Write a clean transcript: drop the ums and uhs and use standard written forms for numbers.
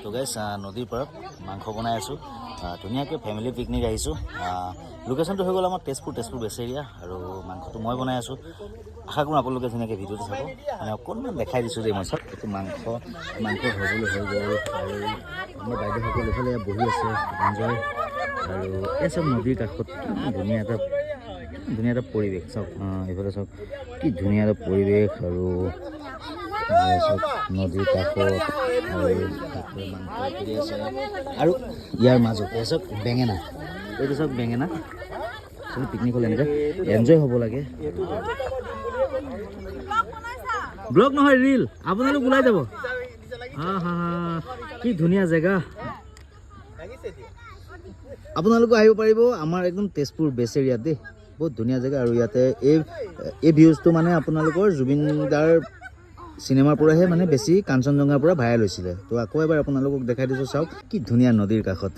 তো গাইছ নদীৰ পাৰত মাংস বনাই আছোঁ ধুনীয়াকৈ ফেমিলি পিকনিক আহিছোঁ লোকেশ্যনটো হৈ গ'ল আমাৰ তেজপুৰ বেচেৰিয়া আৰু মাংসটো মই বনাই আছোঁ আশা কৰোঁ আপোনালোকে ধুনীয়াকৈ ভিডিঅ'টো চাব মানে অকণমান দেখাই দিছোঁ যে মই চব এইটো মাংস হ'বলৈ হৈ গ'ল আৰু আমাৰ বাইদেউসকল এইফালে বহি আছে এনজয় আৰু এই চব নদীৰ কাষত ধুনীয়া এটা পৰিৱেশ চাওক এইফালে চাওক কি ধুনীয়া এটা পৰিৱেশ আৰু চব নদীৰ কাষত আৰু ইয়াৰ মাজতে চব বেঙেনা এইটো চব বেঙেনা চব পিকনিক হ'লে এনেকৈ এনজয় হ'ব লাগে ব্লগ নহয় ৰিল আপোনালোক ওলাই যাব হা হা কি ধুনীয়া জেগা আপোনালোকে আহিব পাৰিব আমাৰ একদম তেজপুৰ বেচেৰিয়াত দেই বহুত ধুনীয়া জেগা আৰু ইয়াতে এই ভিউজটো মানে আপোনালোকৰ জুবিন দাৰ চিনেমাৰ পৰাহে মানে বেছি কাঞ্চনজংঘাৰ পৰা ভাইৰেল হৈছিলে তো আকৌ এবাৰ আপোনালোকক দেখাই দিছোঁ চাওক কি ধুনীয়া নদীৰ কাষত